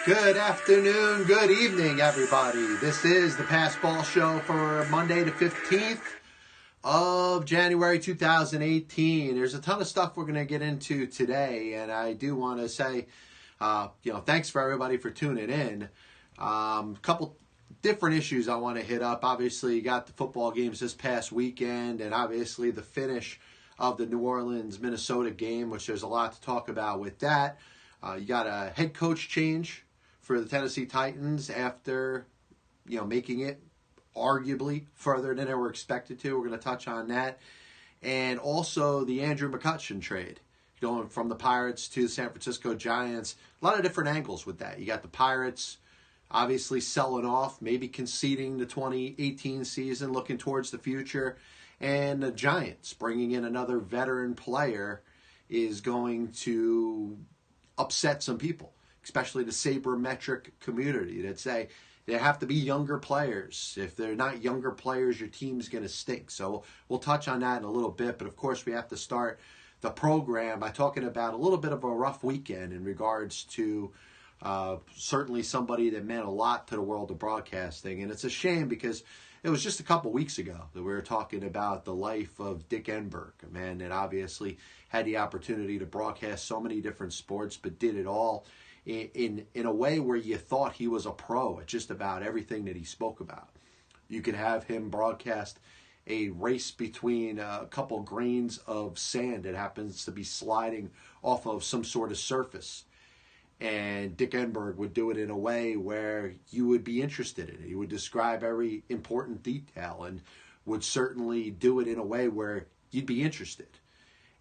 Good afternoon, good evening, everybody. This is the Pass Ball Show for Monday the 15th of January 2018. There's a ton of stuff we're going to get into today, and I do want to say, thanks for everybody for tuning in. A couple different issues I want to hit up. Obviously, you got the football games this past weekend, and obviously the finish of the New Orleans-Minnesota game, which there's a lot to talk about with that. You got a head coach change for the Tennessee Titans after, making it arguably further than they were expected to. We're going to touch on that. And also the Andrew McCutchen trade, going from the Pirates to the San Francisco Giants. A lot of different angles with that. You got the Pirates obviously selling off, maybe conceding the 2018 season, looking towards the future. And the Giants bringing in another veteran player is going to upset some people, especially the sabermetric community that say there have to be younger players. If they're not younger players, your team's going to stink. So we'll touch on that in a little bit. But, of course, we have to start the program by talking about a little bit of a rough weekend in regards to certainly somebody that meant a lot to the world of broadcasting. And it's a shame because it was just a couple weeks ago that we were talking about the life of Dick Enberg, a man that obviously had the opportunity to broadcast so many different sports, but did it all in a way where you thought he was a pro at just about everything that he spoke about. You could have him broadcast a race between a couple grains of sand that happens to be sliding off of some sort of surface. And Dick Enberg would do it in a way where you would be interested in it. He would describe every important detail and would certainly do it in a way where you'd be interested.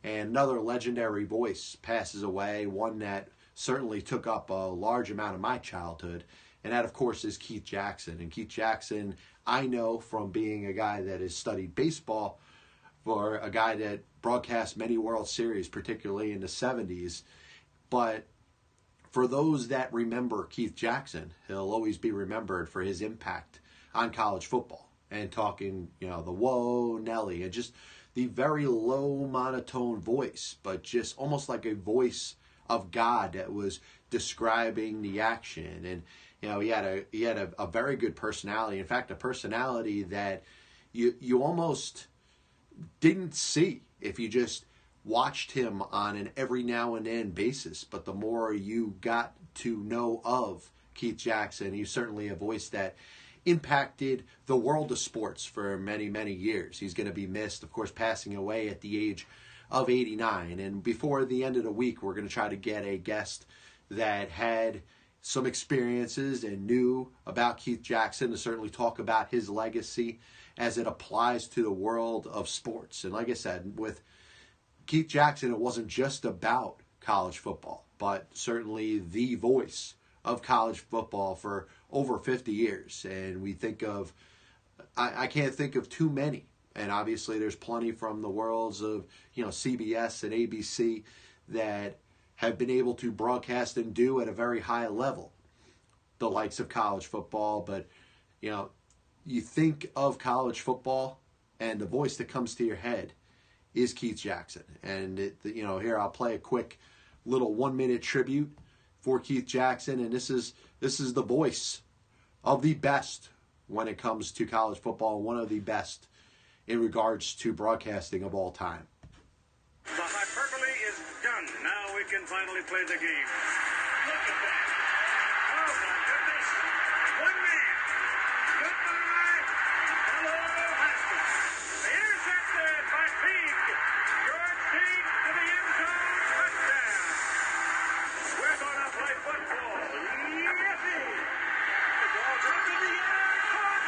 And another legendary voice passes away, one that certainly took up a large amount of my childhood. And that, of course, is Keith Jackson. And Keith Jackson, I know from being a guy that has studied baseball, for a guy that broadcast many World Series, particularly in the 70s. But for those that remember Keith Jackson, he'll always be remembered for his impact on college football and talking, the whoa, Nelly, and just the very low monotone voice, but just almost like a voice of God that was describing the action. And, he had a very good personality. In fact, a personality that you almost didn't see if you just watched him on an every now and then basis. But the more you got to know of Keith Jackson, he's certainly a voice that impacted the world of sports for many, many years. He's going to be missed, of course, passing away at the age of 89. And before the end of the week, we're going to try to get a guest that had some experiences and knew about Keith Jackson to certainly talk about his legacy as it applies to the world of sports. And like I said, with Keith Jackson, it wasn't just about college football, but certainly the voice of college football for over 50 years. And we think of, I can't think of too many. And obviously there's plenty from the worlds of, CBS and ABC that have been able to broadcast and do at a very high level the likes of college football. But, you think of college football and the voice that comes to your head is Keith Jackson. And, here I'll play a quick little 1-minute tribute for Keith Jackson. And this is the voice of the best when it comes to college football, one of the best in regards to broadcasting of all time. The hyperbole is done. Now we can finally play the game. Look at that. Oh, my goodness. One man. Goodbye. Hello, Haskins. Intercepted by Peeg. George Peeg to the end zone. Touchdown. We're going to play football. Yippee. The ball's up in the air. Caught.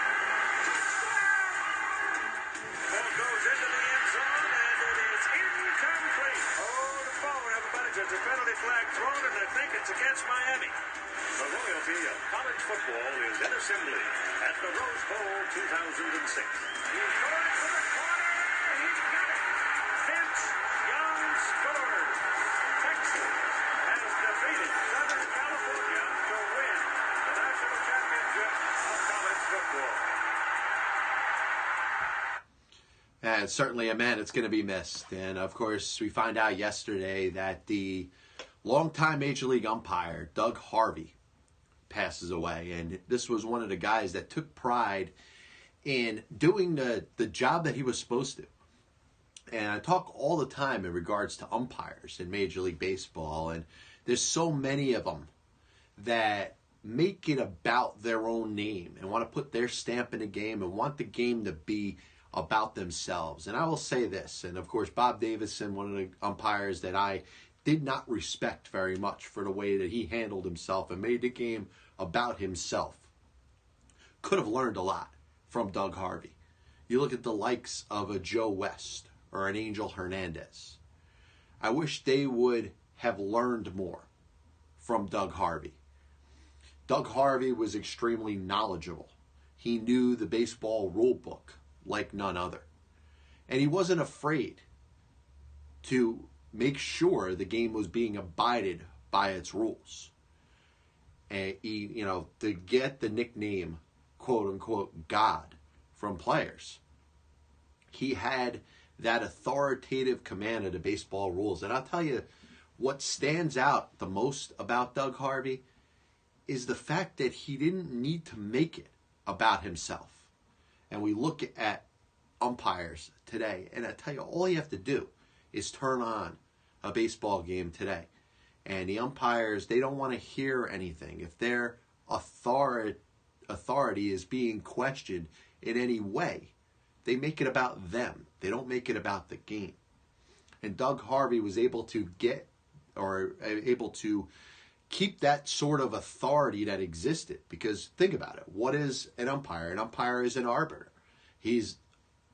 Ball goes into the end zone, and it is incomplete. Oh, the forward, everybody. There's a penalty flag thrown, and I think it's against Miami. The royalty of college football is in assembly at the Rose Bowl 2006. He's going for the corner. He's got it. Vince Young scored. Texas has defeated Southern California to win the national championship of college football. And certainly a man that's going to be missed. And, of course, we find out yesterday that the longtime Major League umpire, Doug Harvey, passes away. And this was one of the guys that took pride in doing the job that he was supposed to. And I talk all the time in regards to umpires in Major League Baseball, and there's so many of them that make it about their own name and want to put their stamp in the game and want the game to be about themselves. And I will say this, and of course Bob Davison, one of the umpires that I did not respect very much for the way that he handled himself and made the game about himself, could have learned a lot from Doug Harvey. You look at the likes of a Joe West or an Angel Hernandez. I wish they would have learned more from Doug Harvey. Doug Harvey was extremely knowledgeable. He knew the baseball rule book like none other. And he wasn't afraid to make sure the game was being abided by its rules. And he, to get the nickname, quote unquote, God from players, he had that authoritative command of the baseball rules. And I'll tell you what stands out the most about Doug Harvey is the fact that he didn't need to make it about himself. And we look at umpires today, and I tell you, all you have to do is turn on a baseball game today. And the umpires, they don't want to hear anything. If their authority is being questioned in any way, they make it about them. They don't make it about the game. And Doug Harvey was able to keep that sort of authority that existed. Because think about it. What is an umpire? An umpire is an arbiter. He's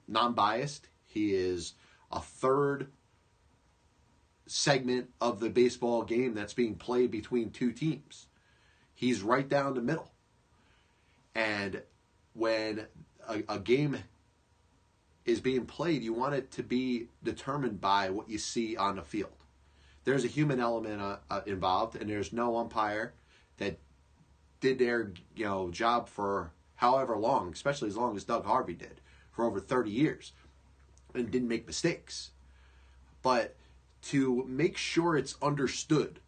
non-biased. He is a third segment of the baseball game that's being played between two teams. He's right down the middle. And when a game is being played, you want it to be determined by what you see on the field. There's a human element involved, and there's no umpire that did their job for however long, especially as long as Doug Harvey did, for over 30 years, and didn't make mistakes. But to make sure it's understood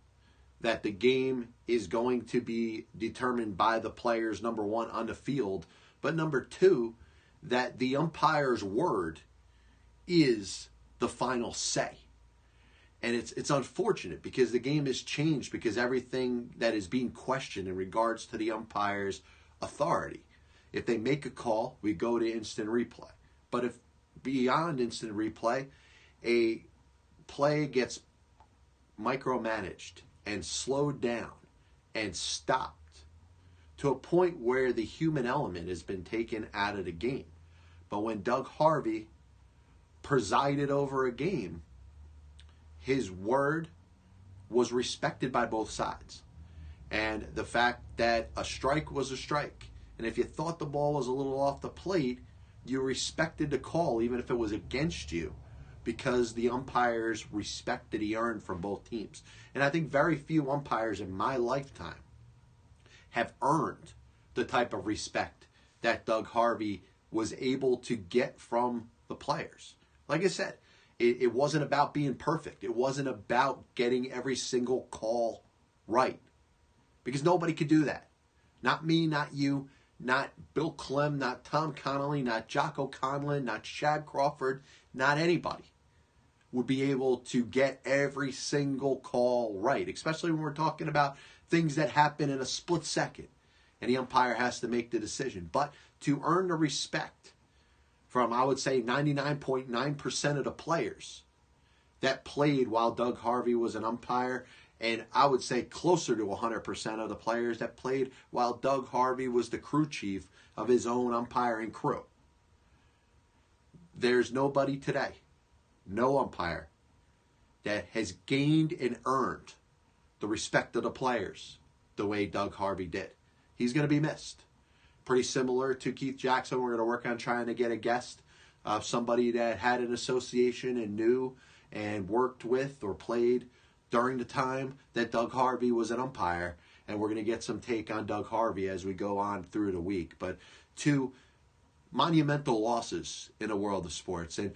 that the game is going to be determined by the players, number one, on the field, but number two, that the umpire's word is the final say. And it's unfortunate because the game has changed because everything that is being questioned in regards to the umpire's authority. If they make a call, we go to instant replay. But if beyond instant replay, a play gets micromanaged and slowed down and stopped to a point where the human element has been taken out of the game. But when Doug Harvey presided over a game, his word was respected by both sides. And the fact that a strike was a strike, and if you thought the ball was a little off the plate, you respected the call even if it was against you, because the umpires respect that he earned from both teams. And I think very few umpires in my lifetime have earned the type of respect that Doug Harvey was able to get from the players. Like I said, it wasn't about being perfect. It wasn't about getting every single call right. Because nobody could do that. Not me, not you, not Bill Clem, not Tom Connolly, not Jocko Conlon, not Shad Crawford, not anybody would be able to get every single call right, especially when we're talking about things that happen in a split second and the umpire has to make the decision. But to earn the respect from, I would say, 99.9% of the players that played while Doug Harvey was an umpire, and I would say closer to 100% of the players that played while Doug Harvey was the crew chief of his own umpiring crew. There's nobody today, no umpire, that has gained and earned the respect of the players the way Doug Harvey did. He's going to be missed. Pretty similar to Keith Jackson. We're going to work on trying to get a guest, somebody that had an association and knew and worked with or played during the time that Doug Harvey was an umpire. And we're going to get some take on Doug Harvey as we go on through the week. But two monumental losses in the world of sports, and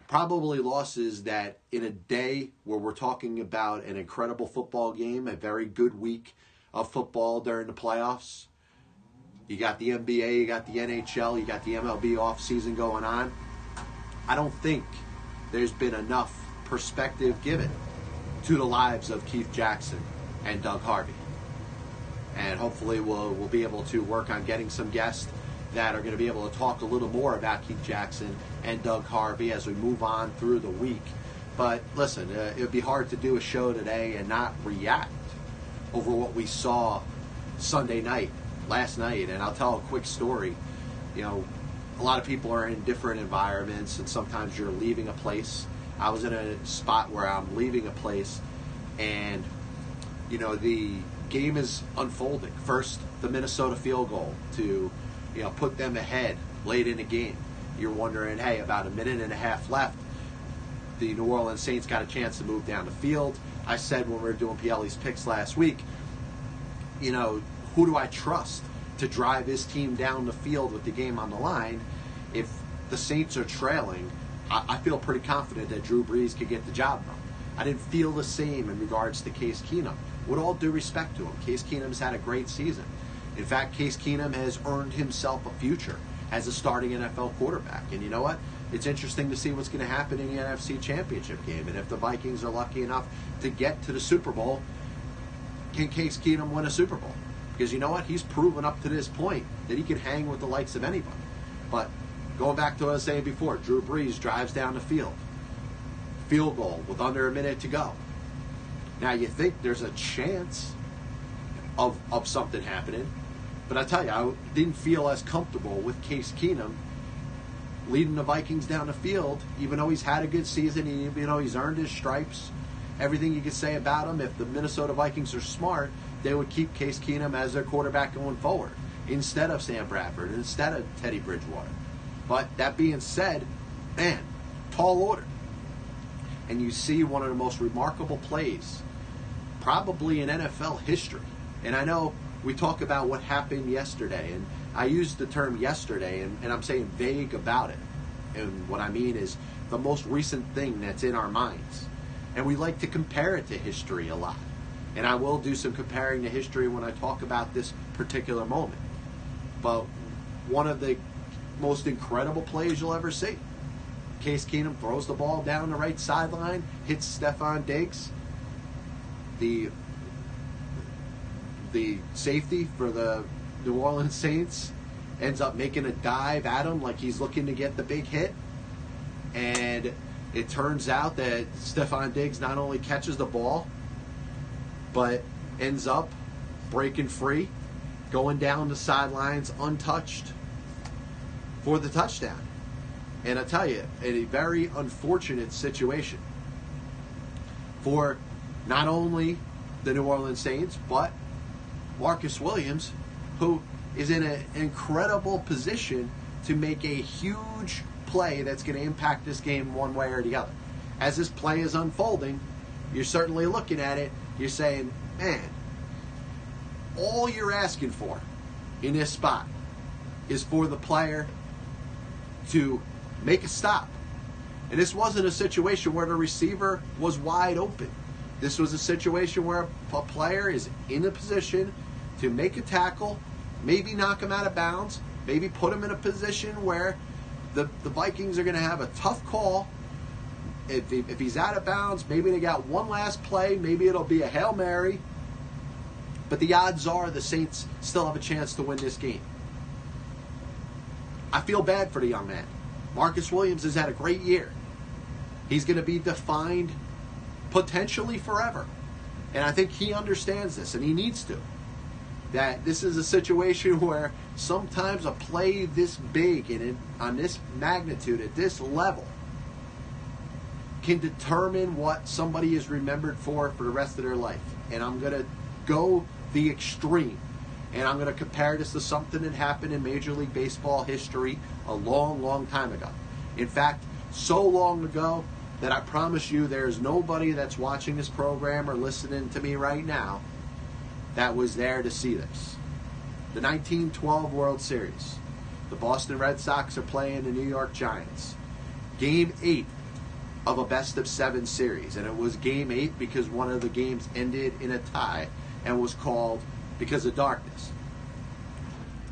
probably losses that in a day where we're talking about an incredible football game, a very good week of football during the playoffs. You got the NBA, you got the NHL, you got the MLB offseason going on. I don't think there's been enough perspective given to the lives of Keith Jackson and Doug Harvey. And hopefully we'll be able to work on getting some guests that are going to be able to talk a little more about Keith Jackson and Doug Harvey as we move on through the week. But listen, it would be hard to do a show today and not react over what we saw Sunday night, last night. And I'll tell a quick story. You know, a lot of people are in different environments, and sometimes you're leaving a place. I was in a spot where I'm leaving a place, and, you know, the game is unfolding. First, the Minnesota field goal to, you know, put them ahead late in the game. You're wondering, hey, about a minute and a half left, the New Orleans Saints got a chance to move down the field. I said when we were doing Pielli's picks last week, you know, who do I trust to drive his team down the field with the game on the line? If the Saints are trailing, I feel pretty confident that Drew Brees could get the job done. I didn't feel the same in regards to Case Keenum. With all due respect to him, Case Keenum's had a great season. In fact, Case Keenum has earned himself a future as a starting NFL quarterback. And you know what? It's interesting to see what's going to happen in the NFC Championship game. And if the Vikings are lucky enough to get to the Super Bowl, can Case Keenum win a Super Bowl? Because you know what? He's proven up to this point that he can hang with the likes of anybody. But going back to what I was saying before, Drew Brees drives down the field. Field goal with under a minute to go. Now you think there's a chance of something happening. But I tell you, I didn't feel as comfortable with Case Keenum leading the Vikings down the field, even though he's had a good season, even though he's earned his stripes. Everything you could say about him, if the Minnesota Vikings are smart, they would keep Case Keenum as their quarterback going forward instead of Sam Bradford, instead of Teddy Bridgewater. But that being said, man, tall order. And you see one of the most remarkable plays probably in NFL history. And I know we talk about what happened yesterday, and I used the term yesterday, and I'm saying vague about it. And what I mean is the most recent thing that's in our minds. And we like to compare it to history a lot. And I will do some comparing to history when I talk about this particular moment. But one of the most incredible plays you'll ever see. Case Keenum throws the ball down the right sideline, hits Stephon Diggs, the safety for the New Orleans Saints, ends up making a dive at him like he's looking to get the big hit. And it turns out that Stephon Diggs not only catches the ball, but ends up breaking free, going down the sidelines untouched for the touchdown. And I tell you, a very unfortunate situation for not only the New Orleans Saints, but Marcus Williams, who is in an incredible position to make a huge play that's going to impact this game one way or the other. As this play is unfolding, you're certainly looking at it, you're saying, man, all you're asking for in this spot is for the player to make a stop. And this wasn't a situation where the receiver was wide open. This was a situation where a player is in a position to make a tackle, maybe knock him out of bounds, maybe put him in a position where the Vikings are going to have a tough call. If he's out of bounds, maybe they got one last play, maybe it'll be a Hail Mary. But the odds are the Saints still have a chance to win this game. I feel bad for the young man. Marcus Williams has had a great year. He's going to be defined potentially forever. And I think he understands this, and he needs to. That this is a situation where sometimes a play this big and on this magnitude, at this level, can determine what somebody is remembered for the rest of their life. And I'm going to go the extreme. And I'm going to compare this to something that happened in Major League Baseball history a long, long time ago. In fact, so long ago that I promise you there's nobody that's watching this program or listening to me right now that was there to see this. The 1912 World Series. The Boston Red Sox are playing the New York Giants. Game 8 of a best-of-7 series. And it was Game 8 because one of the games ended in a tie and was called because of darkness.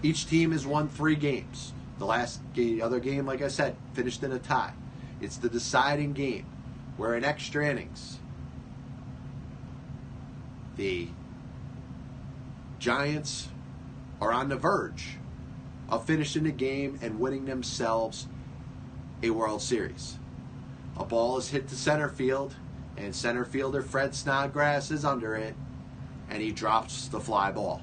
Each team has won 3 games. The other game, like I said, finished in a tie. It's the deciding game where in extra innings, the Giants are on the verge of finishing the game and winning themselves a World Series. A ball is hit to center field, and center fielder Fred Snodgrass is under it, and he drops the fly ball.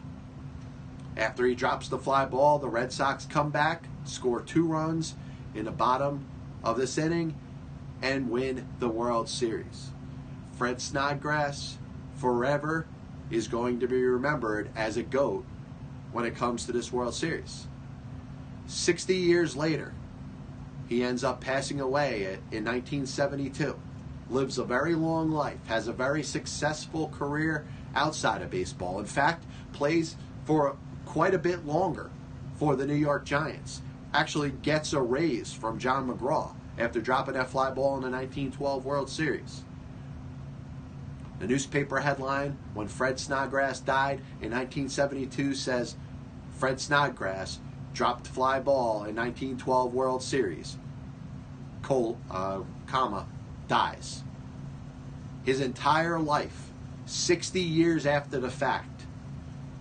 After he drops the fly ball, the Red Sox come back, score 2 runs in the bottom of this inning, and win the World Series. Fred Snodgrass forever is going to be remembered as a GOAT when it comes to this World Series. 60 years later, he ends up passing away in 1972. Lives a very long life, has a very successful career outside of baseball. In fact, plays for quite a bit longer for the New York Giants. Actually gets a raise from John McGraw after dropping that fly ball in the 1912 World Series. The newspaper headline when Fred Snodgrass died in 1972 says, Fred Snodgrass dropped fly ball in 1912 World Series, dies. His entire life, 60 years after the fact,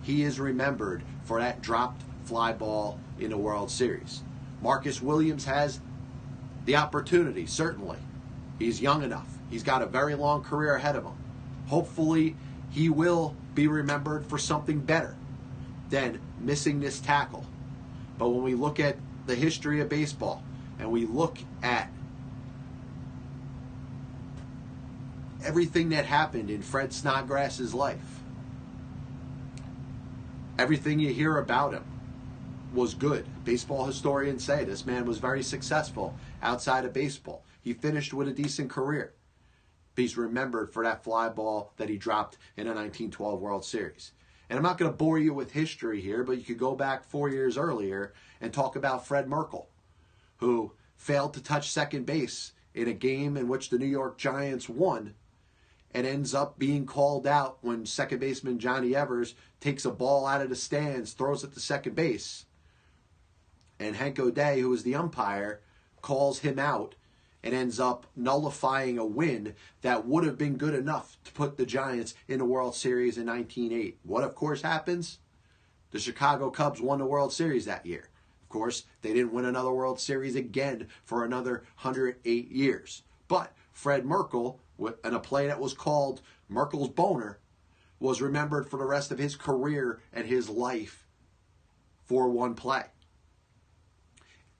he is remembered for that dropped fly ball in the World Series. Marcus Williams has the opportunity, certainly. He's young enough. He's got a very long career ahead of him. Hopefully, he will be remembered for something better than missing this tackle. But when we look at the history of baseball and we look at everything that happened in Fred Snodgrass's life, everything you hear about him was good. Baseball historians say this man was very successful outside of baseball. He finished with a decent career. He's remembered for that fly ball that he dropped in the 1912 World Series. And I'm not going to bore you with history here, but you could go back 4 years earlier and talk about Fred Merkle, who failed to touch second base in a game in which the New York Giants won and ends up being called out when second baseman Johnny Evers takes a ball out of the stands, throws it to second base, and Hank O'Day, who is the umpire, calls him out and ends up nullifying a win that would have been good enough to put the Giants in the World Series in 1908. What, of course, happens? The Chicago Cubs won the World Series that year. Of course, they didn't win another World Series again for another 108 years. But Fred Merkle, in a play that was called Merkle's Boner, was remembered for the rest of his career and his life for one play.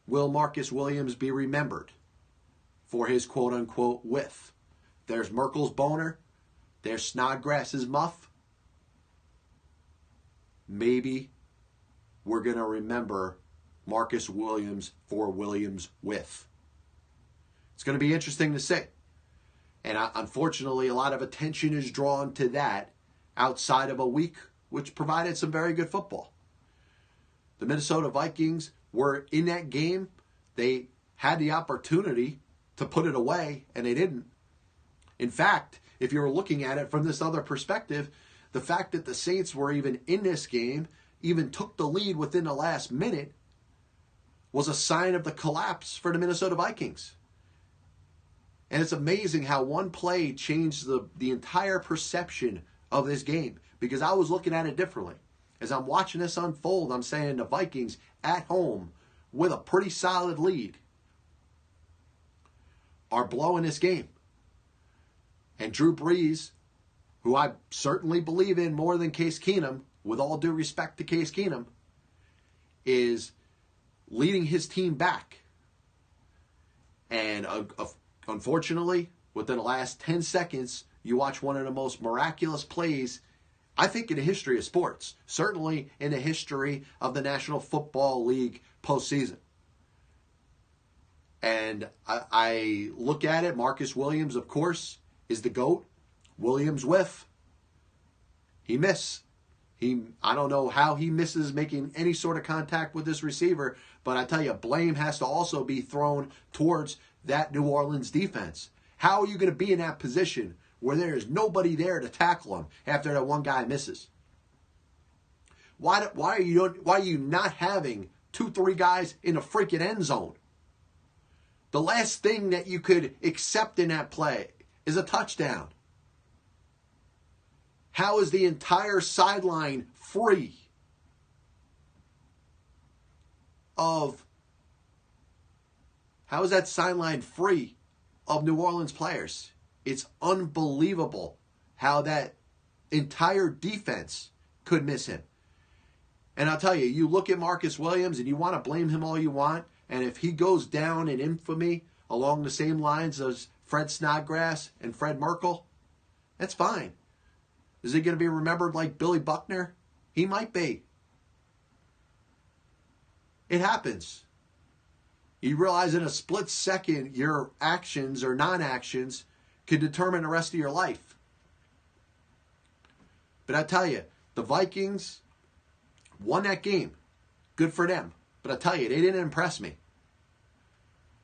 Will Marcus Williams be remembered for his quote-unquote whiff? There's Merkle's Boner. There's Snodgrass's muff. Maybe we're going to remember Marcus Williams for Williams' whiff. It's going to be interesting to see. And unfortunately, a lot of attention is drawn to that outside of a week which provided some very good football. The Minnesota Vikings were in that game. They had the opportunity to put it away, and they didn't. In fact, if you were looking at it from this other perspective, the fact that the Saints were even in this game, even took the lead within the last minute, was a sign of the collapse for the Minnesota Vikings. And it's amazing how one play changed the entire perception of this game, because I was looking at it differently. As I'm watching this unfold, I'm saying the Vikings at home with a pretty solid lead are blowing this game. And Drew Brees, who I certainly believe in more than Case Keenum, with all due respect to Case Keenum, is leading his team back. And unfortunately, within the last 10 seconds, you watch one of the most miraculous plays, I think, in the history of sports. Certainly in the history of the National Football League postseason. And I look at it, Marcus Williams, of course, is the GOAT. Williams whiff. He missed. I don't know how he misses making any sort of contact with this receiver, but I tell you, blame has to also be thrown towards that New Orleans defense. How are you going to be in that position where there is nobody there to tackle him after that one guy misses? Why are you not having 2-3 guys in a freaking end zone? The last thing that you could accept in that play is a touchdown. How is the entire sideline free of New Orleans players? It's unbelievable how that entire defense could miss him. And I'll tell you, you look at Marcus Williams and you want to blame him all you want, and if he goes down in infamy along the same lines as Fred Snodgrass and Fred Merkel, that's fine. Is he going to be remembered like Billy Buckner? He might be. It happens. You realize in a split second your actions or non-actions can determine the rest of your life. But I tell you, the Vikings won that game. Good for them. But I tell you, they didn't impress me.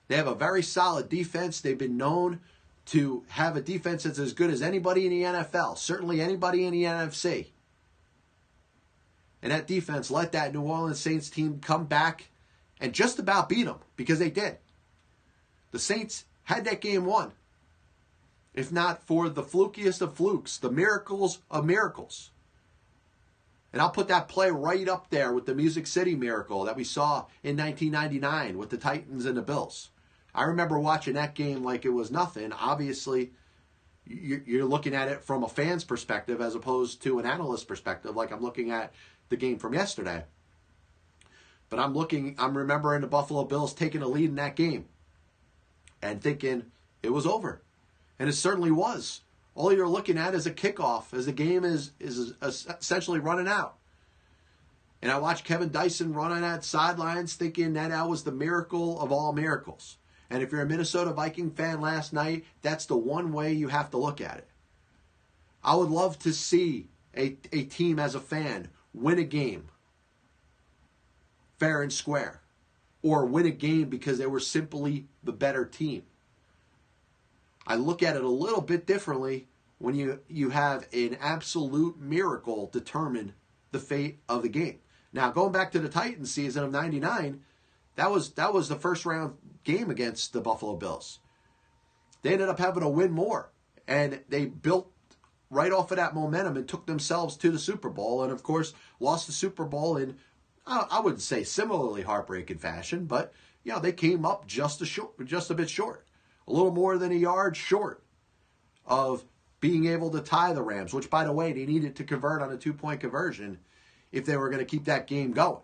They have a very solid defense. They've been known to have a defense that's as good as anybody in the NFL. Certainly anybody in the NFC. And that defense let that New Orleans Saints team come back and just about beat them, because they did. The Saints had that game won. If not for the flukiest of flukes, the miracles of miracles. And I'll put that play right up there with the Music City miracle that we saw in 1999 with the Titans and the Bills. I remember watching that game like it was nothing. Obviously, you're looking at it from a fan's perspective as opposed to an analyst's perspective, like I'm looking at the game from yesterday. But I'm remembering the Buffalo Bills taking a lead in that game and thinking it was over. And it certainly was. All you're looking at is a kickoff as the game is essentially running out. And I watched Kevin Dyson run on that sidelines thinking that was the miracle of all miracles. And if you're a Minnesota Viking fan last night, that's the one way you have to look at it. I would love to see a team as a fan win a game fair and square, or win a game because they were simply the better team. I look at it a little bit differently when you have an absolute miracle determine the fate of the game. Now, going back to the Titans season of 99, that was the first round game against the Buffalo Bills. They ended up having to win more, and they built right off of that momentum and took themselves to the Super Bowl, and of course lost the Super Bowl in, I wouldn't say similarly heartbreaking fashion, but they came up just a bit short. A little more than a yard short of being able to tie the Rams, which, by the way, they needed to convert on a 2-point conversion if they were going to keep that game going.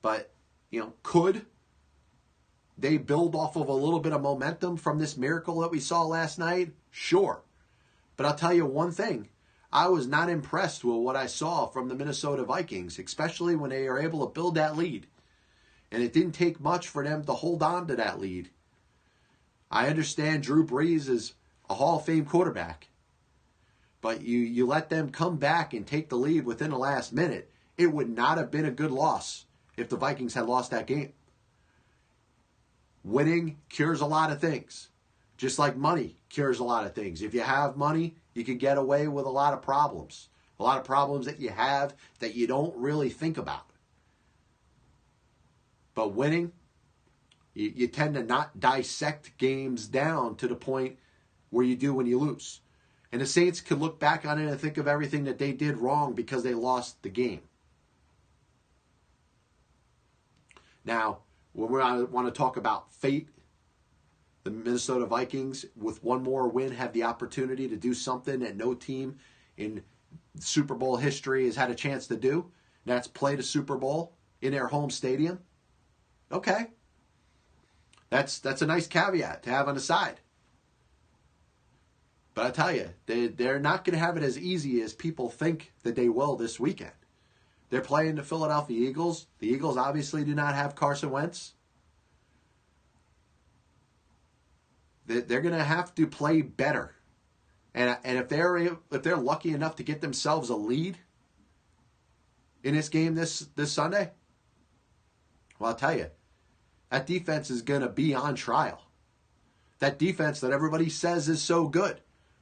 But, could they build off of a little bit of momentum from this miracle that we saw last night? Sure. But I'll tell you one thing. I was not impressed with what I saw from the Minnesota Vikings, especially when they are able to build that lead. And it didn't take much for them to hold on to that lead. I understand Drew Brees is a Hall of Fame quarterback. But you let them come back and take the lead within the last minute. It would not have been a good loss if the Vikings had lost that game. Winning cures a lot of things. Just like money cures a lot of things. If you have money, you can get away with a lot of problems. A lot of problems that you have that you don't really think about. But winning, you tend to not dissect games down to the point where you do when you lose. And the Saints could look back on it and think of everything that they did wrong because they lost the game. Now, when we want to talk about fate, the Minnesota Vikings, with one more win, have the opportunity to do something that no team in Super Bowl history has had a chance to do. That's play the Super Bowl in their home stadium. Okay. That's a nice caveat to have on the side. But I tell you, they're not going to have it as easy as people think that they will this weekend. They're playing the Philadelphia Eagles. The Eagles obviously do not have Carson Wentz. They're going to have to play better. And if they're lucky enough to get themselves a lead in this game this Sunday, well, I'll tell you, that defense is going to be on trial. That defense that everybody says is so good,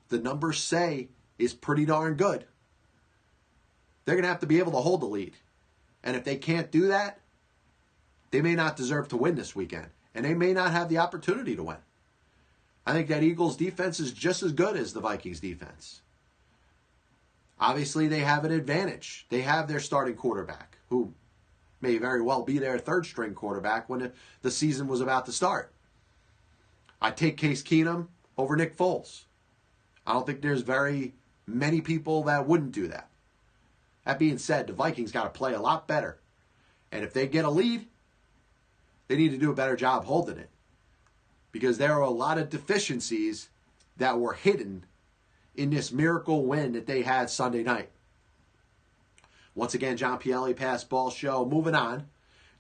the numbers say is pretty darn good. they're going to have to be able to hold the lead. And if they can't do that, they may not deserve to win this weekend. And they may not have the opportunity to win. I think that Eagles defense is just as good as the Vikings defense. Obviously, they have an advantage. They have their starting quarterback, who may very well be their third-string quarterback when the season was about to start. I'd take Case Keenum over Nick Foles. I don't think there's very many people that wouldn't do that. That being said, the Vikings got to play a lot better. And if they get a lead, they need to do a better job holding it. Because there are a lot of deficiencies that were hidden in this miracle win that they had Sunday night. Once again, John Pielli, Pass Ball Show. Moving on,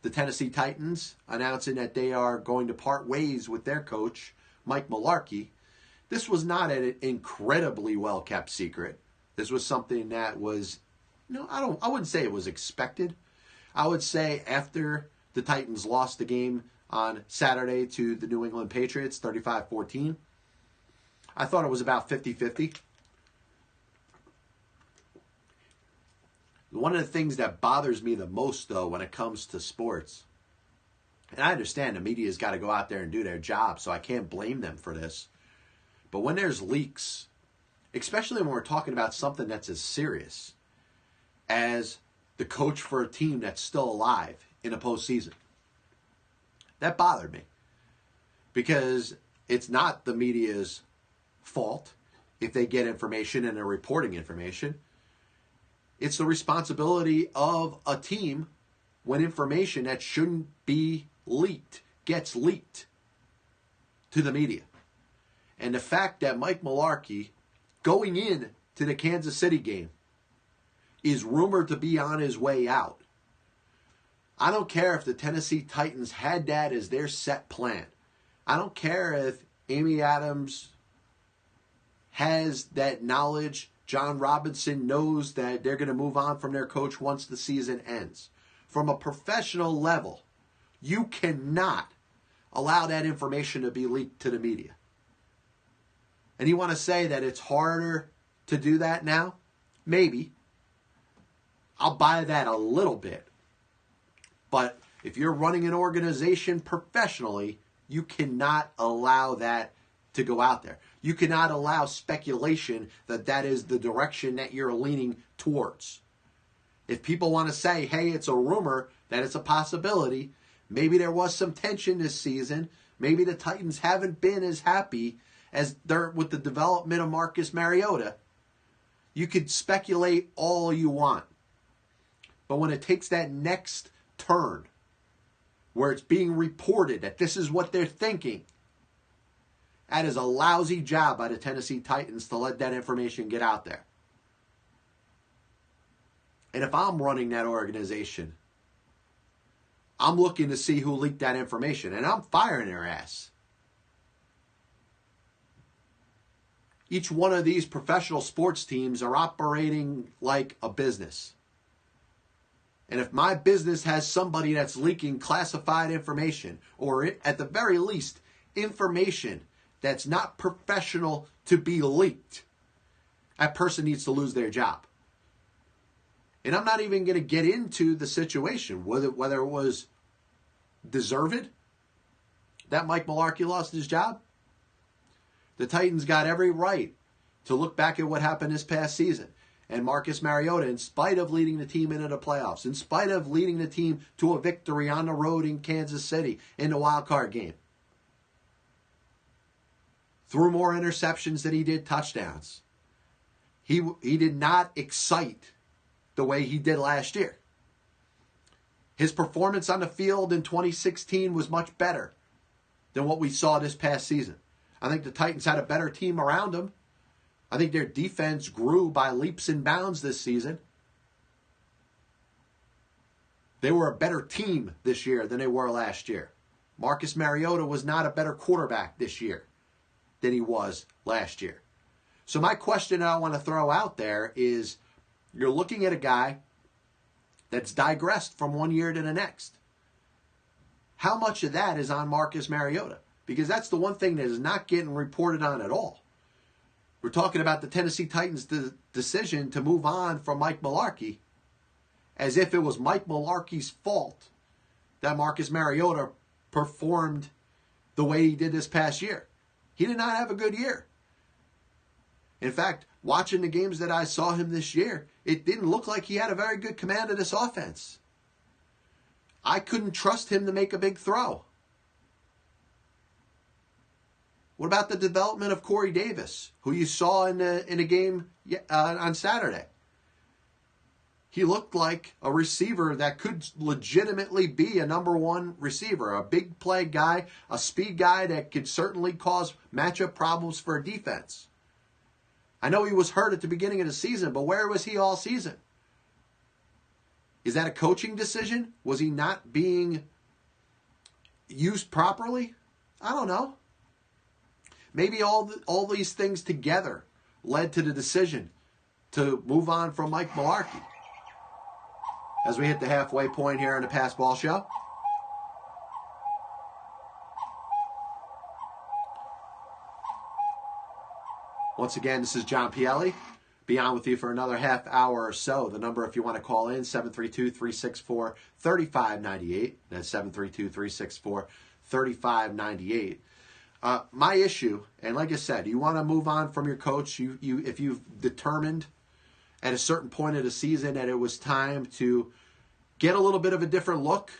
the Tennessee Titans announcing that they are going to part ways with their coach, Mike Mularkey. This was not an incredibly well-kept secret. This was something that was, I wouldn't say it was expected. I would say after the Titans lost the game on Saturday to the New England Patriots, 35-14, I thought it was about 50-50. One of the things that bothers me the most, though, when it comes to sports, and I understand the media's got to go out there and do their job, so I can't blame them for this. But when there's leaks, especially when we're talking about something that's as serious as the coach for a team that's still alive in a postseason, that bothered me. Because it's not the media's fault if they get information and they're reporting information. It's the responsibility of a team when information that shouldn't be leaked gets leaked to the media. And the fact that Mike Mularkey, going in to the Kansas City game, is rumored to be on his way out. I don't care if the Tennessee Titans had that as their set plan. I don't care if Amy Adams has that knowledge. John Robinson knows that they're going to move on from their coach once the season ends. From a professional level, you cannot allow that information to be leaked to the media. And you want to say that it's harder to do that now? Maybe. I'll buy that a little bit. But if you're running an organization professionally, you cannot allow that to go out there. You cannot allow speculation that that is the direction that you're leaning towards. If people want to say, hey, it's a rumor, that it's a possibility, maybe there was some tension this season, maybe the Titans haven't been as happy as they're with the development of Marcus Mariota, you could speculate all you want. But when it takes that next turn, where it's being reported that this is what they're thinking, that is a lousy job by the Tennessee Titans to let that information get out there. And if I'm running that organization, I'm looking to see who leaked that information, and I'm firing their ass. Each one of these professional sports teams are operating like a business. And if my business has somebody that's leaking classified information, or at the very least, information that's not professional to be leaked, that person needs to lose their job. And I'm not even going to get into the situation, whether it was deserved that Mike Mularkey lost his job. The Titans got every right to look back at what happened this past season. And Marcus Mariota, in spite of leading the team into the playoffs, in spite of leading the team to a victory on the road in Kansas City in the wild card game, threw more interceptions than he did touchdowns. He did not excite the way he did last year. His performance on the field in 2016 was much better than what we saw this past season. I think the Titans had a better team around him. I think their defense grew by leaps and bounds this season. They were a better team this year than they were last year. Marcus Mariota was not a better quarterback this year than he was last year. So my question I want to throw out there is, you're looking at a guy that's digressed from one year to the next. How much of that is on Marcus Mariota? Because that's the one thing that is not getting reported on at all. We're talking about the Tennessee Titans' decision to move on from Mike Mularkey. as if it was Mike Mularkey's fault that Marcus Mariota performed the way he did this past year. He did not have a good year. In fact, watching the games that I saw him this year, it didn't look like he had a very good command of this offense. I couldn't trust him to make a big throw. What about the development of Corey Davis, who you saw in a game on Saturday? He looked like a receiver that could legitimately be a number one receiver, a big play guy, a speed guy that could certainly cause matchup problems for a defense. I know he was hurt at the beginning of the season, but where was he all season? Is that a coaching decision? Was he not being used properly? I don't know. Maybe all these things together led to the decision to move on from Mike Mularkey. As we hit the halfway point here on the Pass Ball Show. Once again, this is John Pielli. Be on with you for another half hour or so. The number, if you want to call in, 732-364-3598. That's 732-364-3598. My issue, and like I said, you want to move on from your coach. If you've determined at a certain point of the season that it was time to get a little bit of a different look,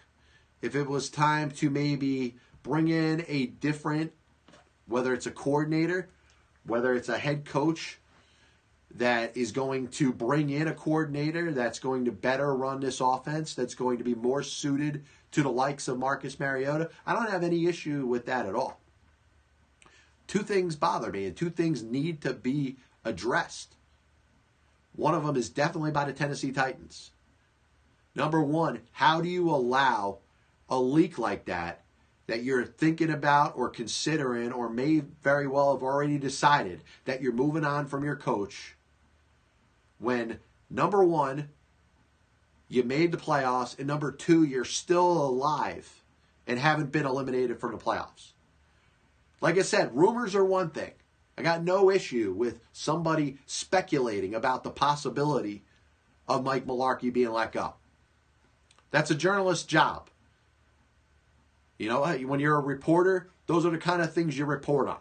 if it was time to maybe bring in a different, whether it's a coordinator, whether it's a head coach that is going to bring in a coordinator that's going to better run this offense, that's going to be more suited to the likes of Marcus Mariota, I don't have any issue with that at all. Two things bother me, and two things need to be addressed. One of them is definitely by the Tennessee Titans. Number one, how do you allow a leak like that you're thinking about or considering or may very well have already decided that you're moving on from your coach when, number one, you made the playoffs, and number two, you're still alive and haven't been eliminated from the playoffs? Like I said, rumors are one thing. I got no issue with somebody speculating about the possibility of Mike Mularkey being let go. That's a journalist's job. You know, when you're a reporter, those are the kind of things you report on.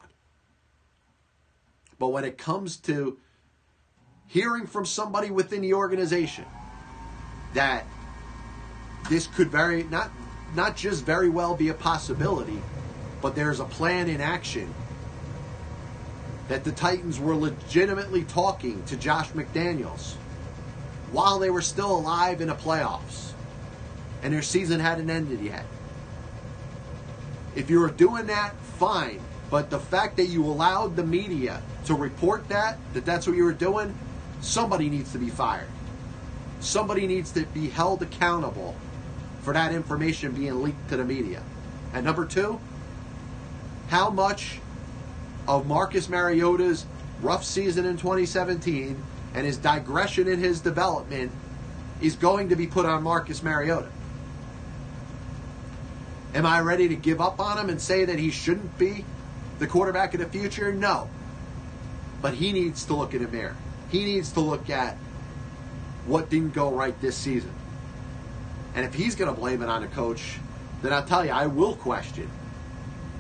But when it comes to hearing from somebody within the organization that this could not just very well be a possibility, but there's a plan in action, that the Titans were legitimately talking to Josh McDaniels while they were still alive in the playoffs and their season hadn't ended yet. If you were doing that, fine. But the fact that you allowed the media to report that's what you were doing, somebody needs to be fired. Somebody needs to be held accountable for that information being leaked to the media. And number two, how much of Marcus Mariota's rough season in 2017 and his digression in his development is going to be put on Marcus Mariota? Am I ready to give up on him and say that he shouldn't be the quarterback of the future? No. But he needs to look in the mirror. He needs to look at what didn't go right this season. And if he's going to blame it on the coach, then I'll tell you, I will question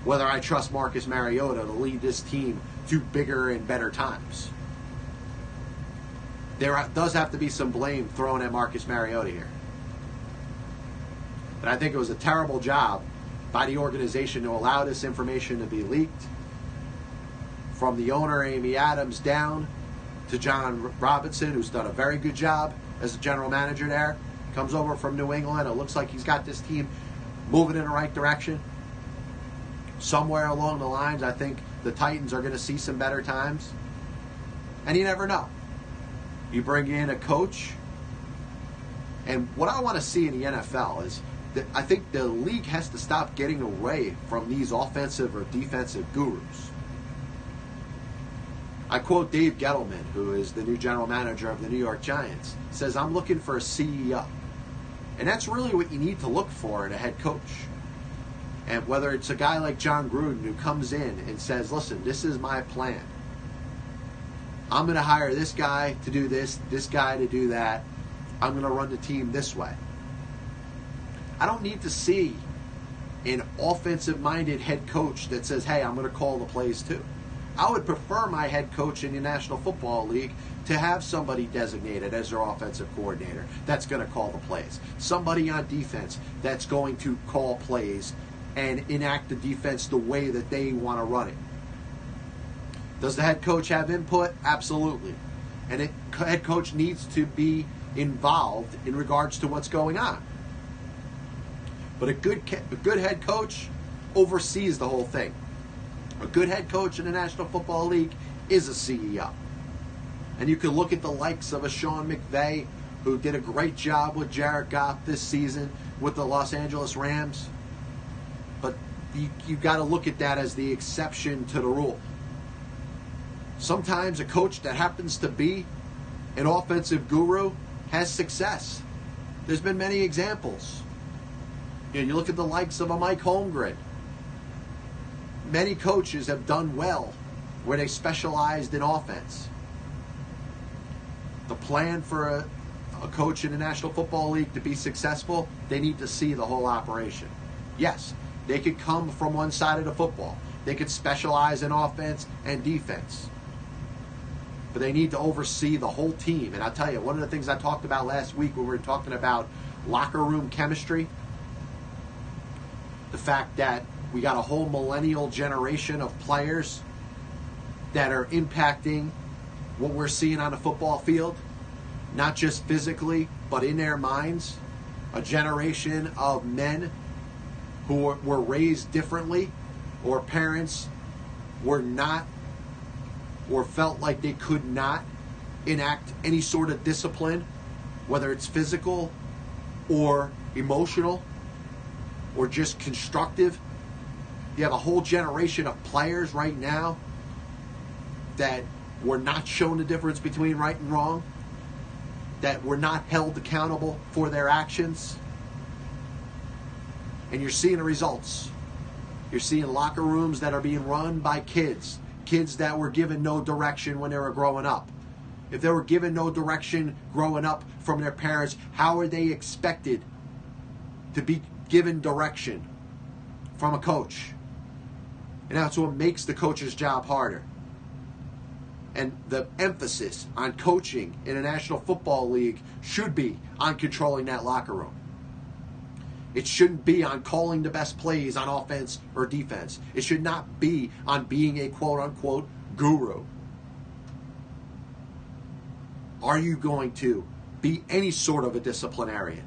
whether I trust Marcus Mariota to lead this team to bigger and better times. There does have to be some blame thrown at Marcus Mariota here. But I think it was a terrible job by the organization to allow this information to be leaked. From the owner, Amy Adams, down to John Robinson, who's done a very good job as a general manager there. Comes over from New England. It looks like he's got this team moving in the right direction. Somewhere along the lines, I think the Titans are going to see some better times. And you never know. You bring in a coach. And what I want to see in the NFL is I think the league has to stop getting away from these offensive or defensive gurus. I quote Dave Gettleman, who is the new general manager of the New York Giants, says, "I'm looking for a CEO." And that's really what you need to look for in a head coach. And whether it's a guy like John Gruden who comes in and says, listen, this is my plan. I'm going to hire this guy to do this guy to do that. I'm going to run the team this way. I don't need to see an offensive-minded head coach that says, hey, I'm going to call the plays too. I would prefer my head coach in the National Football League to have somebody designated as their offensive coordinator that's going to call the plays. Somebody on defense that's going to call plays and enact the defense the way that they want to run it. Does the head coach have input? Absolutely. And the head coach needs to be involved in regards to what's going on. But a good head coach oversees the whole thing. A good head coach in the National Football League is a CEO. And you can look at the likes of a Sean McVay, who did a great job with Jared Goff this season with the Los Angeles Rams. But you've got to look at that as the exception to the rule. Sometimes a coach that happens to be an offensive guru has success. There's been many examples. You look at the likes of a Mike Holmgren. Many coaches have done well where they specialized in offense. The plan for a coach in the National Football League to be successful, they need to see the whole operation. Yes, they could come from one side of the football. They could specialize in offense and defense. But they need to oversee the whole team. And I'll tell you, one of the things I talked about last week when we were talking about locker room chemistry, the fact that we got a whole millennial generation of players that are impacting what we're seeing on the football field, not just physically, but in their minds. A generation of men who were raised differently, or parents were not, or felt like they could not enact any sort of discipline, whether it's physical or emotional or just constructive. You have a whole generation of players right now that were not shown the difference between right and wrong, that were not held accountable for their actions. And you're seeing the results. You're seeing locker rooms that are being run by kids that were given no direction when they were growing up. If they were given no direction growing up from their parents, how are they expected to be given direction from a coach? And that's what makes the coach's job harder. And the emphasis on coaching in a National Football League should be on controlling that locker room. It shouldn't be on calling the best plays on offense or defense. It should not be on being a quote-unquote guru. Are you going to be any sort of a disciplinarian?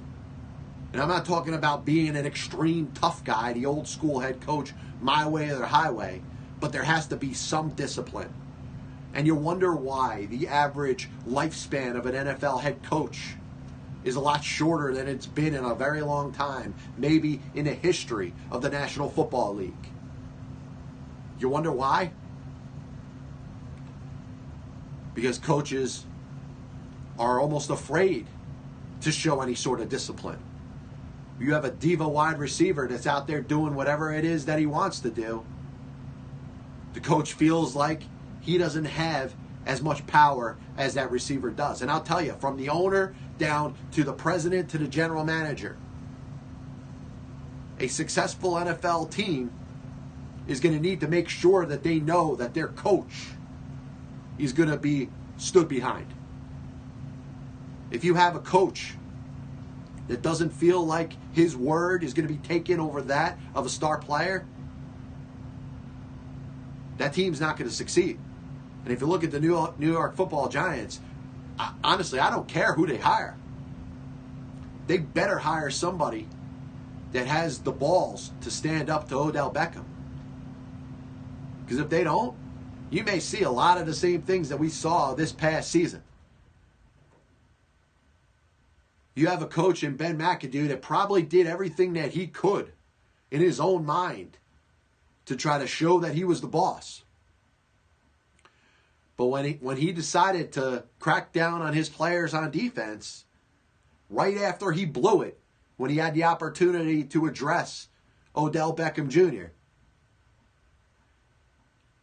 And I'm not talking about being an extreme tough guy, the old school head coach, my way or the highway, but there has to be some discipline. And you wonder why the average lifespan of an NFL head coach is a lot shorter than it's been in a very long time, maybe in the history of the National Football League. You wonder why? Because coaches are almost afraid to show any sort of discipline. You have a diva wide receiver that's out there doing whatever it is that he wants to do. The coach feels like he doesn't have as much power as that receiver does. And I'll tell you, from the owner down to the president to the general manager, a successful NFL team is going to need to make sure that they know that their coach is going to be stood behind. If you have a coach that doesn't feel like his word is going to be taken over that of a star player, that team's not going to succeed. And if you look at the New York Football Giants, honestly, I don't care who they hire. They better hire somebody that has the balls to stand up to Odell Beckham. Because if they don't, you may see a lot of the same things that we saw this past season. You have a coach in Ben McAdoo that probably did everything that he could in his own mind to try to show that he was the boss. But when he decided to crack down on his players on defense, right after he blew it, when he had the opportunity to address Odell Beckham Jr.,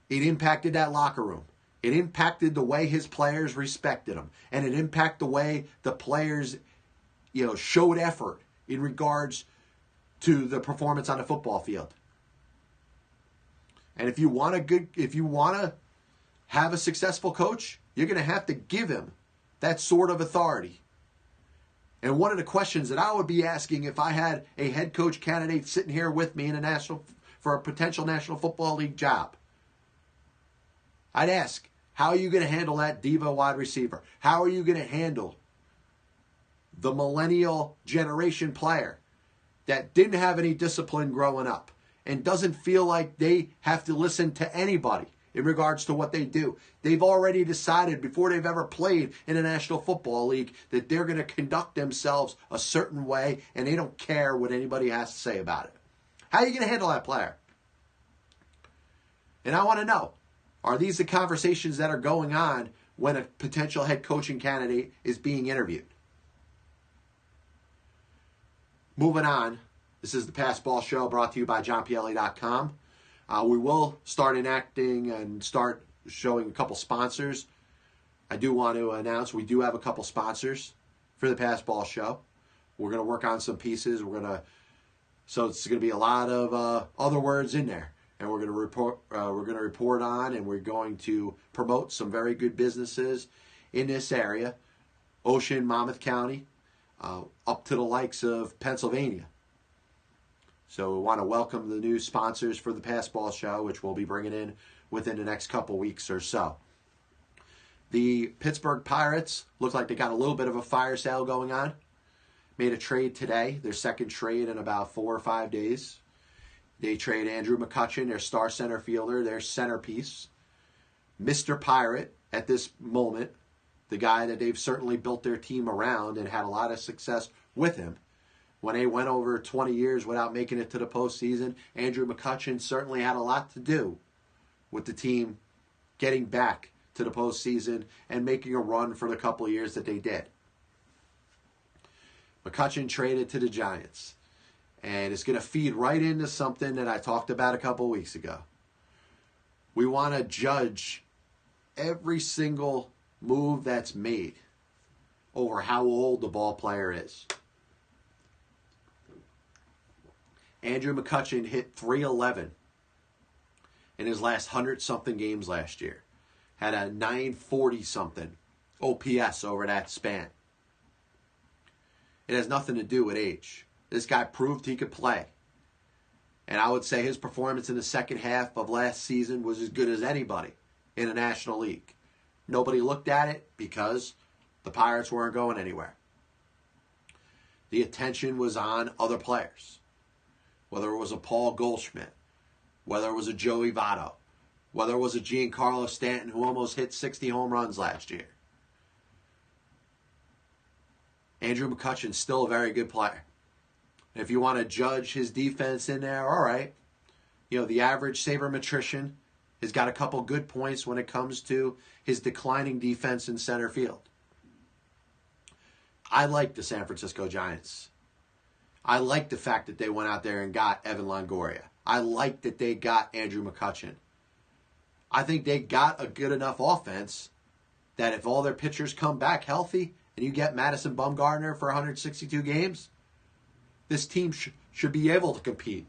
it impacted that locker room. It impacted the way his players respected him. And it impacted the way the players showed effort in regards to the performance on the football field. And if you want to have a successful coach, you're going to have to give him that sort of authority. And one of the questions that I would be asking if I had a head coach candidate sitting here with me for a potential National Football League job, I'd ask, how are you going to handle that diva wide receiver? How are you going to handle the millennial generation player that didn't have any discipline growing up and doesn't feel like they have to listen to anybody in regards to what they do? They've already decided before they've ever played in a National Football League that they're going to conduct themselves a certain way, and they don't care what anybody has to say about it. How are you going to handle that player? And I want to know, are these the conversations that are going on when a potential head coaching candidate is being interviewed? Moving on, this is the Pass Ball Show brought to you by JohnPielli.com. We will start enacting and start showing a couple sponsors. I do want to announce we do have a couple sponsors for the Pass Ball Show. We're going to work on some pieces. So it's going to be a lot of other words in there, and we're going to report. We're going to report on, and we're going to promote some very good businesses in this area, Ocean, Monmouth County, up to the likes of Pennsylvania. So we want to welcome the new sponsors for the Pass Ball Show, which we'll be bringing in within the next couple weeks or so. The Pittsburgh Pirates look like they got a little bit of a fire sale going on. Made a trade today, their second trade in about 4 or 5 days. They trade Andrew McCutchen, their star center fielder, their centerpiece. Mr. Pirate at this moment, the guy that they've certainly built their team around and had a lot of success with him. When they went over 20 years without making it to the postseason, Andrew McCutchen certainly had a lot to do with the team getting back to the postseason and making a run for the couple of years that they did. McCutchen traded to the Giants, and it's going to feed right into something that I talked about a couple of weeks ago. We want to judge every single move that's made over how old the ball player is. Andrew McCutchen hit .311 in his last 100-something games last year. Had a 940-something OPS over that span. It has nothing to do with age. This guy proved he could play. And I would say his performance in the second half of last season was as good as anybody in a National League. Nobody looked at it because the Pirates weren't going anywhere. The attention was on other players. Whether it was a Paul Goldschmidt, whether it was a Joey Votto, whether it was a Giancarlo Stanton who almost hit 60 home runs last year. Andrew McCutchen's still a very good player. If you want to judge his defense in there, all right. The average sabermetrician has got a couple good points when it comes to his declining defense in center field. I like the San Francisco Giants. I like the fact that they went out there and got Evan Longoria. I like that they got Andrew McCutchen. I think they got a good enough offense that if all their pitchers come back healthy and you get Madison Bumgarner for 162 games, this team should be able to compete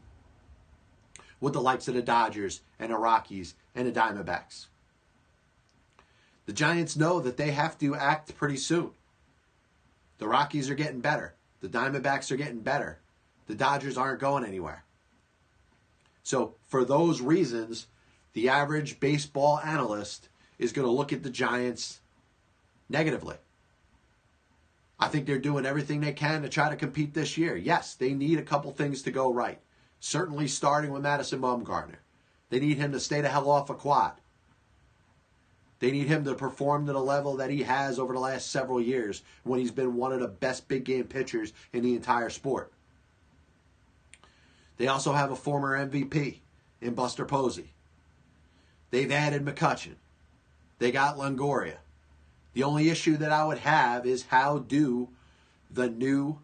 with the likes of the Dodgers and the Rockies and the Diamondbacks. The Giants know that they have to act pretty soon. The Rockies are getting better. The Diamondbacks are getting better. The Dodgers aren't going anywhere. So for those reasons, the average baseball analyst is going to look at the Giants negatively. I think they're doing everything they can to try to compete this year. Yes, they need a couple things to go right. Certainly starting with Madison Bumgarner. They need him to stay the hell off a quad. They need him to perform to the level that he has over the last several years when he's been one of the best big game pitchers in the entire sport. They also have a former MVP in Buster Posey. They've added McCutchen. They got Longoria. The only issue that I would have is how do the new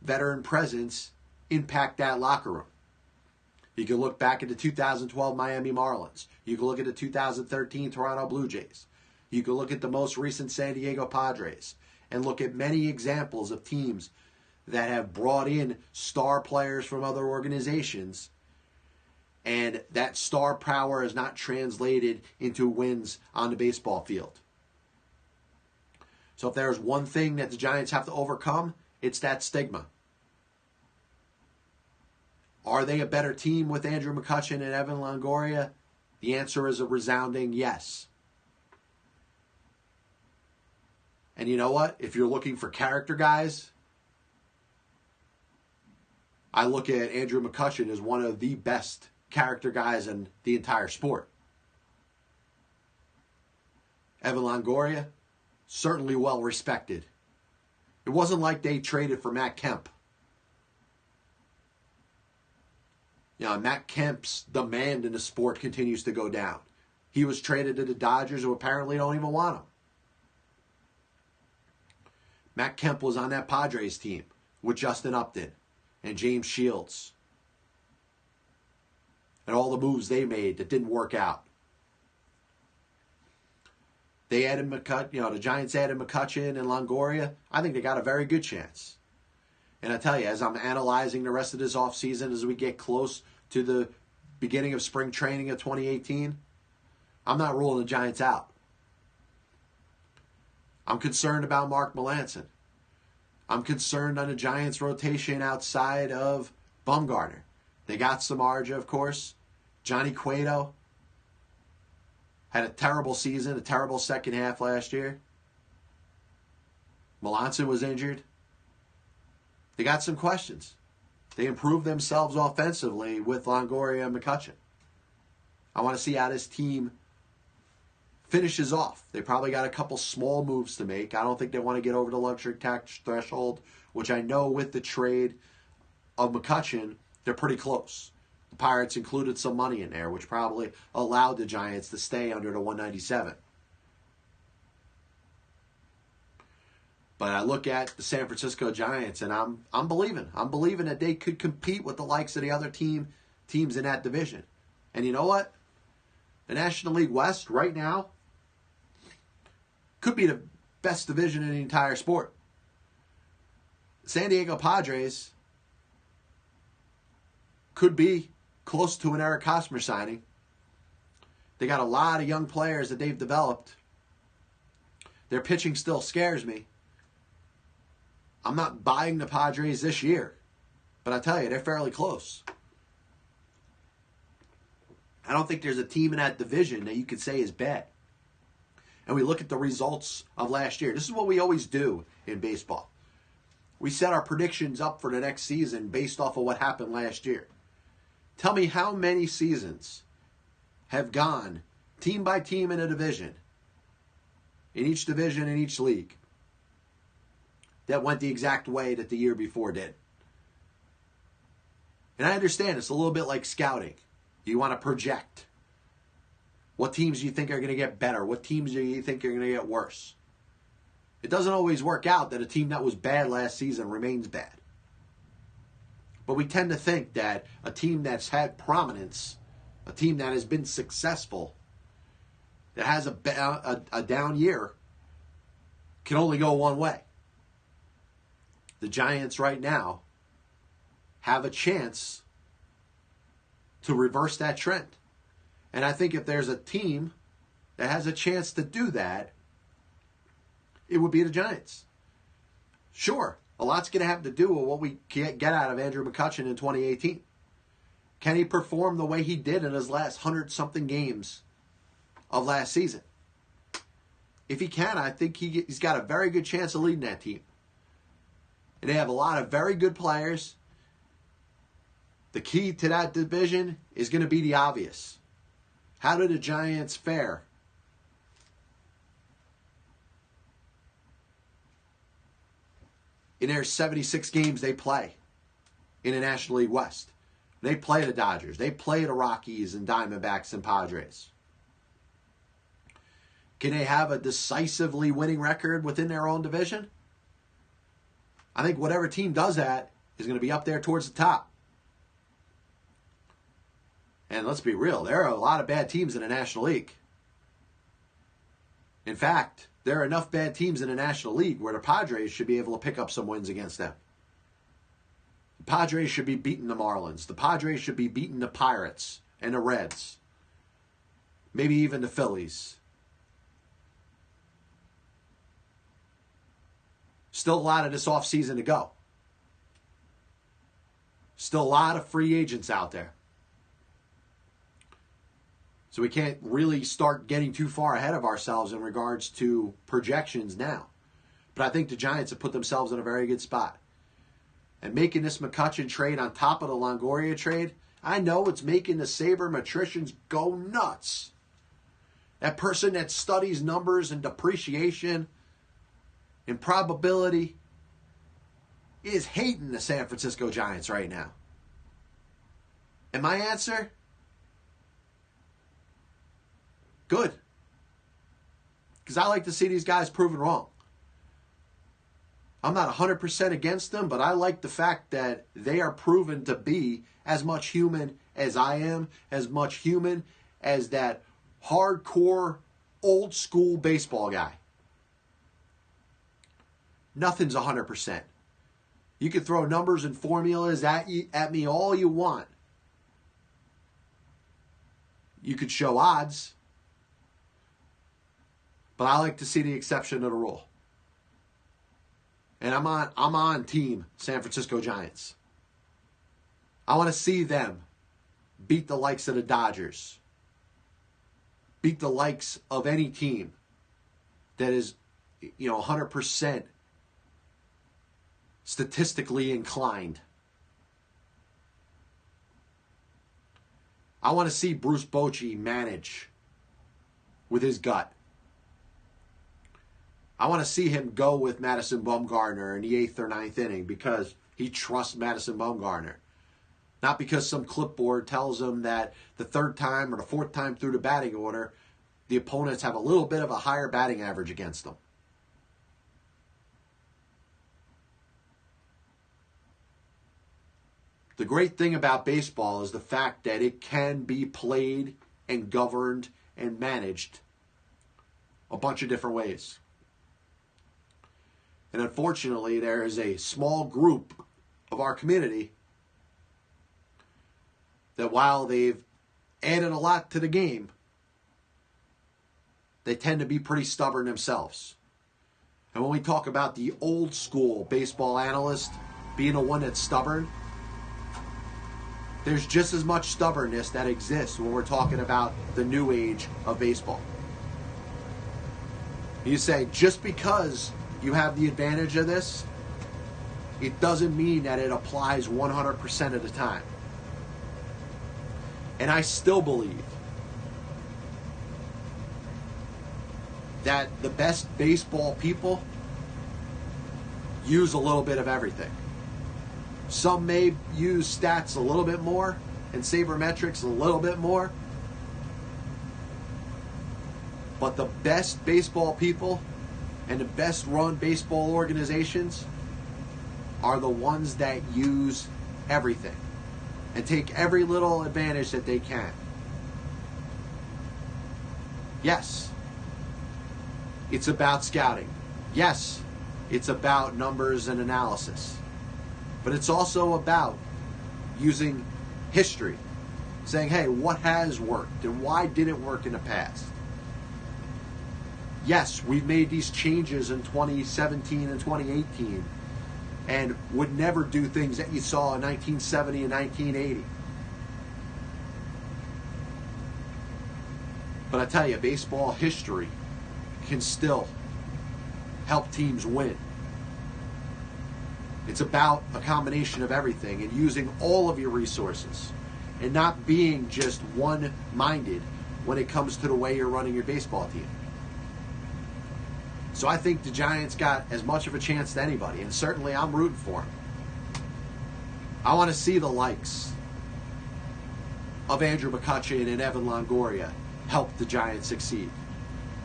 veteran presence impact that locker room? You can look back at the 2012 Miami Marlins. You can look at the 2013 Toronto Blue Jays. You can look at the most recent San Diego Padres. and look at many examples of teams that have brought in star players from other organizations, and that star power is not translated into wins on the baseball field. So if there's one thing that the Giants have to overcome, it's that stigma. Are they a better team with Andrew McCutchen and Evan Longoria? The answer is a resounding yes. And you know what? If you're looking for character guys, I look at Andrew McCutchen as one of the best character guys in the entire sport. Evan Longoria, certainly well respected. It wasn't like they traded for Matt Kemp. You know, Matt Kemp's demand in the sport continues to go down. He was traded to the Dodgers, who apparently don't even want him. Matt Kemp was on that Padres team with Justin Upton and James Shields. And all the moves they made that didn't work out. They added the Giants added McCutchen and Longoria. I think they got a very good chance. And I tell you, as I'm analyzing the rest of this offseason, as we get close to the beginning of spring training of 2018, I'm not ruling the Giants out. I'm concerned about Mark Melancon. I'm concerned on the Giants' rotation outside of Bumgarner. They got Samardzija, of course. Johnny Cueto had a terrible season, a terrible second half last year. Melancon was injured. They got some questions. They improved themselves offensively with Longoria and McCutchen. I want to see how this team finishes off. They probably got a couple small moves to make. I don't think they want to get over the luxury tax threshold, which I know with the trade of McCutchen, they're pretty close. The Pirates included some money in there, which probably allowed the Giants to stay under the 197. But I look at the San Francisco Giants, and I'm believing. I'm believing that they could compete with the likes of the other teams in that division. And you know what? The National League West right now could be the best division in the entire sport. San Diego Padres could be close to an Eric Hosmer signing. They got a lot of young players that they've developed. Their pitching still scares me. I'm not buying the Padres this year, but I tell you, they're fairly close. I don't think there's a team in that division that you could say is bad. And we look at the results of last year. This is what we always do in baseball. We set our predictions up for the next season based off of what happened last year. Tell me how many seasons have gone team by team in a division, in each division, in each league, that went the exact way that the year before did. And I understand it's a little bit like scouting. You want to project. What teams do you think are going to get better? What teams do you think are going to get worse? It doesn't always work out that a team that was bad last season remains bad. But we tend to think that a team that's had prominence, a team that has been successful, that has a down year, can only go one way. The Giants right now have a chance to reverse that trend. And I think if there's a team that has a chance to do that, it would be the Giants. Sure, a lot's going to have to do with what we get out of Andrew McCutchen in 2018. Can he perform the way he did in his last 100-something games of last season? If he can, I think he's got a very good chance of leading that team. And they have a lot of very good players. The key to that division is going to be the obvious. How do the Giants fare in their 76 games they play in the National League West? They play the Dodgers. They play the Rockies and Diamondbacks and Padres. Can they have a decisively winning record within their own division? I think whatever team does that is going to be up there towards the top. And let's be real, there are a lot of bad teams in the National League. In fact, there are enough bad teams in the National League where the Padres should be able to pick up some wins against them. The Padres should be beating the Marlins. The Padres should be beating the Pirates and the Reds. Maybe even the Phillies. Still a lot of this offseason to go. Still a lot of free agents out there. So we can't really start getting too far ahead of ourselves in regards to projections now. But I think the Giants have put themselves in a very good spot. And making this McCutchen trade on top of the Longoria trade, I know it's making the sabermetricians go nuts. That person that studies numbers and depreciation and probability is hating the San Francisco Giants right now. And my answer? Good. Because I like to see these guys proven wrong. I'm not 100% against them, but I like the fact that they are proven to be as much human as I am, as much human as that hardcore, old school baseball guy. Nothing's 100%. You can throw numbers and formulas at me all you want. You could show odds. But I like to see the exception to the rule. And I'm on team San Francisco Giants. I want to see them beat the likes of the Dodgers. Beat the likes of any team that is, 100% statistically inclined. I want to see Bruce Bochy manage with his gut. I want to see him go with Madison Bumgarner in the 8th or 9th inning because he trusts Madison Bumgarner. Not because some clipboard tells him that the 3rd time or the 4th time through the batting order, the opponents have a little bit of a higher batting average against them. The great thing about baseball is the fact that it can be played and governed and managed a bunch of different ways. And unfortunately, there is a small group of our community that while they've added a lot to the game, they tend to be pretty stubborn themselves. And when we talk about the old school baseball analyst being the one that's stubborn, there's just as much stubbornness that exists when we're talking about the new age of baseball. You say, just because you have the advantage of this, it doesn't mean that it applies 100% of the time. And I still believe that the best baseball people use a little bit of everything. Some may use stats a little bit more and sabermetrics a little bit more. But the best baseball people and the best run baseball organizations are the ones that use everything and take every little advantage that they can. Yes, it's about scouting. Yes, it's about numbers and analysis. But it's also about using history, saying, hey, what has worked and why did it work in the past? Yes, we've made these changes in 2017 and 2018 and would never do things that you saw in 1970 and 1980. But I tell you, baseball history can still help teams win. It's about a combination of everything and using all of your resources and not being just one-minded when it comes to the way you're running your baseball team. So I think the Giants got as much of a chance as anybody, and certainly I'm rooting for them. I want to see the likes of Andrew McCutchen and Evan Longoria help the Giants succeed.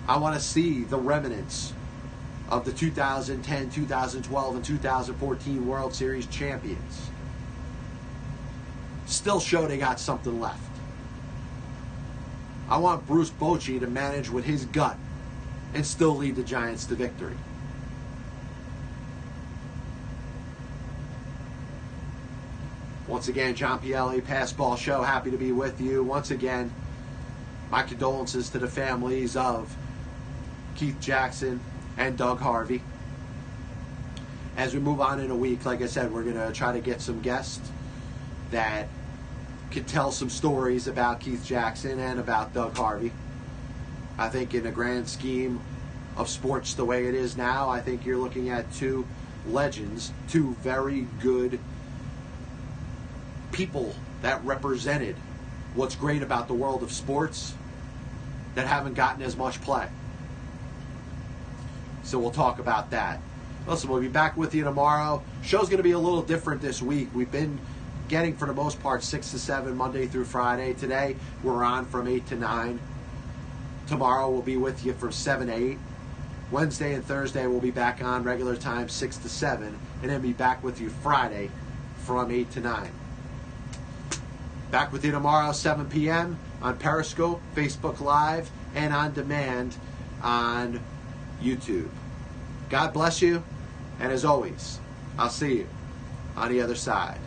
I want to see the remnants of the 2010, 2012, and 2014 World Series champions still show they got something left. I want Bruce Bochy to manage with his gut and still lead the Giants to victory. Once again, John Pielli, Pass Ball Show, happy to be with you. Once again, my condolences to the families of Keith Jackson and Doug Harvey. As we move on in a week, like I said, we're going to try to get some guests that could tell some stories about Keith Jackson and about Doug Harvey. I think in the grand scheme of sports the way it is now, I think you're looking at two legends, two very good people that represented what's great about the world of sports that haven't gotten as much play. So we'll talk about that. Listen, we'll be back with you tomorrow. Show's going to be a little different this week. We've been getting, for the most part, 6 to 7 Monday through Friday. Today, we're on from 8 to 9. Tomorrow, we'll be with you from 7 to 8. Wednesday and Thursday, we'll be back on regular time, 6 to 7. And then be back with you Friday from 8 to 9. Back with you tomorrow, 7 p.m. on Periscope, Facebook Live, and on demand on YouTube. God bless you, and as always, I'll see you on the other side.